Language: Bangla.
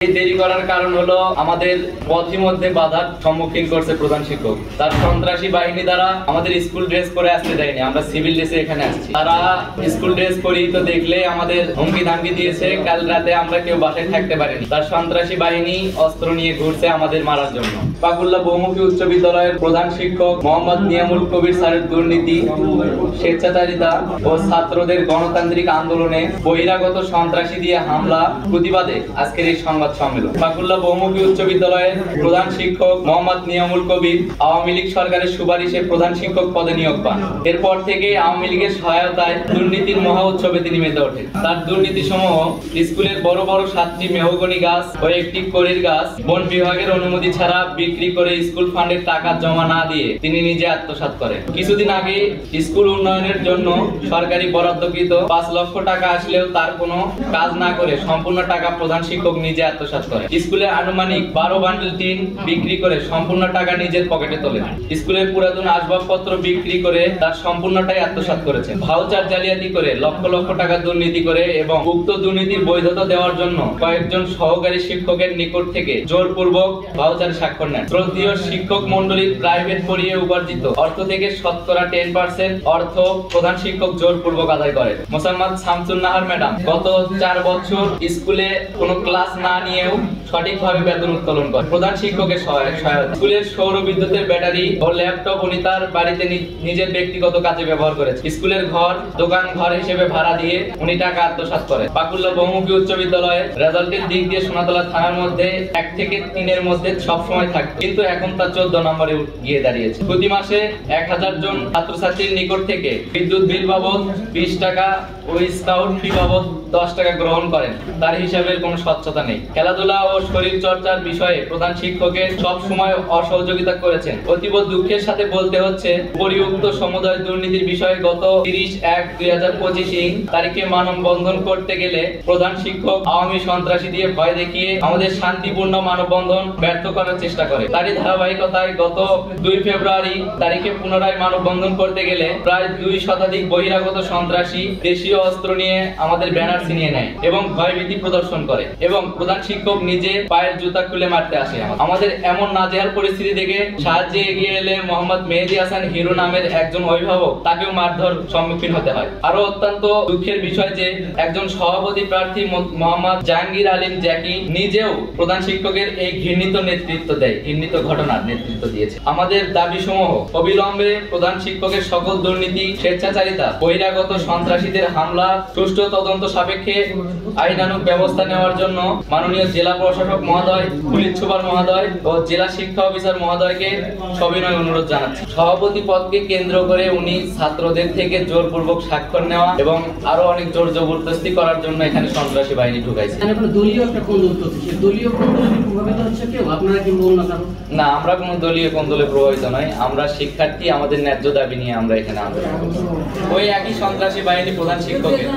এই দেরি করার কারণ হলো আমাদের পথিমধ্যে বাধার সম্মুখীন করছে প্রধান শিক্ষক। তার সন্ত্রাসী বাহিনী দ্বারা আমাদের স্কুল ড্রেস পরে আসতে দেয়নি, আমরা সিভিল ড্রেসে এখানে আসছি। তারা স্কুল ড্রেস পরেই তো দেখলে আমাদের হুমকি ধামকি দিয়েছে, কাল রাতে আমরা কেউ বাসায় থাকতে পারিনি। তার সন্ত্রাসী বাহিনী অস্ত্র নিয়ে ঘুরছে আমাদের মারার জন্য। পাকুল্লা বহুমুখী উচ্চ বিদ্যালয়ের প্রধান শিক্ষক মোহাম্মদ নিয়ামুল কবির স্যারের দুর্নীতি, স্বেচ্ছাচারিতা ও ছাত্রদের গণতান্ত্রিক আন্দোলনে বহিরাগত সন্ত্রাসী দিয়ে হামলা প্রতিবাদে আজকের এই সংবাদ সম্মেলন। পাকুল্লা বহুমুখী উচ্চ বিদ্যালয়ের প্রধান শিক্ষক মোহাম্মদ নিয়ামুল কবির আওয়ামী লীগ সরকারের সুপারিশে প্রধান শিক্ষক পদে নিয়োগ পান। এরপর থেকে আওয়ামী লীগের সহায়তায় দুর্নীতির মহা উৎসবে তিনি মেতে ওঠেন। তার দুর্নীতি সমূহ স্কুলের বড় বড় 7টি মেহগনি গাছ ও একটি কড়ির গাছ বন বিভাগের অনুমতি ছাড়া বিক্রি করে স্কুল ফান্ডের টাকা জমা না দিয়ে তিনি নিজে আত্মসাৎ করেন। কিছুদিন আগে স্কুল উন্নয়নের জন্য সরকারি বরাদ্দকৃত 5 লক্ষ টাকা আসলেও তার কোনো কাজ না করে সম্পূর্ণ টাকা প্রধান শিক্ষক নিজে আত্মসাৎ করেন। স্কুলের আনুমানিক 12 বান্ডেল টিন বিক্রি করে সম্পূর্ণ টাকা নিজের পকেটে তোলেন। স্কুলের পুরাতন আসবাবপত্র বিক্রি করে তার সম্পূর্ণটাই আত্মসাৎ করেছেন। ভাউচার জালিয়াতি করে লক্ষ লক্ষ টাকা দুর্নীতি করে এবং উক্ত দুর্নীতির বৈধতা দেওয়ার জন্য কয়েকজন সহকারী শিক্ষকের নিকট থেকে জোরপূর্বক ভাউচার স্বাক্ষর নেন। শ্রদ্ধেয় শিক্ষক মন্ডলীর প্রাইভেট পড়িয়ে উপার্জিত অর্থ থেকে শতকরা 10% অর্থ প্রধান শিক্ষক জোরপূর্বক আদায় করেন। মোসাম্মদ শামসুন নাহার ম্যাডাম গত 4 বছর স্কুলে কোনো ক্লাস না নিয়েও সঠিকভাবে বেতন উত্তোলন করেন। প্রধান শিক্ষকের সহায়তা। স্কুলের সৌর বিদ্যুতের ব্যাটারি ও ল্যাপটপ উনি তার বাড়িতে নিজের ব্যক্তিগত কাজে ব্যবহার করেছেন। স্কুলের ঘর দোকান ঘর হিসেবে ভাড়া দিয়ে উনি টাকা আত্মসাৎ করেন। পাকুল্লা বহুমুখী উচ্চ বিদ্যালয়ের রেজাল্টের দিক দিয়ে সোনাতলা থানার মধ্যে 1 থেকে 3 এর মধ্যে সবসময় থাকে, কিন্তু এখন তা 14 নম্বরে গিয়ে দাঁড়িয়েছে। প্রতি মাসে 1000 জন ছাত্রছাত্রীর নিকট থেকে বিদ্যুৎ বিল বাবদ 20 টাকা ও স্কাউট ফি বাবদ 10 টাকা গ্রহণ করেন। তার হিসাবের কোনো স্বচ্ছতা নেই। খেলাধুলা ও শরীর চর্চার বিষয়ে প্রধান শিক্ষকের সব সময় অসহযোগিতা করেছেন। অতীব দুঃখের সাথে বলতে হচ্ছে, পরিউক্ত সমুদয় দুর্নীতির বিষয়ে গত 30/1/2025 তারিখে মানববন্ধন করতে গেলে প্রধান শিক্ষক আওয়ামী সন্ত্রাসী দিয়ে ভয় দেখিয়ে আমাদের শান্তিপূর্ণ মানববন্ধন ব্যর্থ করার চেষ্টা করে। তারই ধারাবাহিকতায় গত 2 ফেব্রুয়ারি তারিখে পুনরায় মানববন্ধন করতে গেলে প্রায় 2 শতাধিক বহিরাগত সন্ত্রাসী দেশীয় অস্ত্র নিয়ে আমাদের ব্যানার ছিনিয়ে নেয় এবং ভয়ভীতি প্রদর্শন করে এবং প্রধান শিক্ষক নিজে পায়ের জুতা খুলে মারতে আসে। আমাদের এমন নাজেহাল পরিস্থিতি দেখে সাহায্যে এগিয়ে এলে মোহাম্মদ মেহেদী হাসান হিরো নামের একজন অভিভাবক, তাকেও মারধর সম্মুখীন হতে হয়। আরো অত্যন্ত দুঃখের বিষয় যে একজন সভাপতি প্রার্থী মোহাম্মদ জাহাঙ্গীর আলীম জ্যাকি নিজেও প্রধান শিক্ষকের এই ঘৃণিত ঘটনার নেতৃত্ব দিয়েছে। আমাদের দাবি সমূহ অবিলম্বে প্রধান শিক্ষকের সকল দুর্নীতি, স্বেচ্ছাচারিতা, বহিরাগত সন্ত্রাসীদের হামলা সুষ্ঠু তদন্ত সাপেক্ষে আইনানুগ ব্যবস্থা নেওয়ার জন্য মাননীয় জেলা প্রশাসক মহোদয়, পুলিশ সুপার মহোদয় ও জেলা শিক্ষা অফিসার মহোদয়কে সবিনয় অনুরোধ জানাচ্ছি। সভাপতি পদকে কেন্দ্র করে উনি ছাত্রদের থেকে জোরপূর্বক স্বাক্ষর নেওয়া এবং আরো অনেক জোর জবরদস্তি করার জন্য এখানে সন্ত্রাসী বাহিনী ঢুকাইছে। না, আমরা কোনো দলীয় কোন্দলে প্রভাবিত নয়। আমরা শিক্ষার্থী, আমাদের ন্যায্য দাবি নিয়ে আমরা এখানে আন্দোলন করছি। ওই একই সন্ত্রাসী বাহিনী প্রধান শিক্ষকের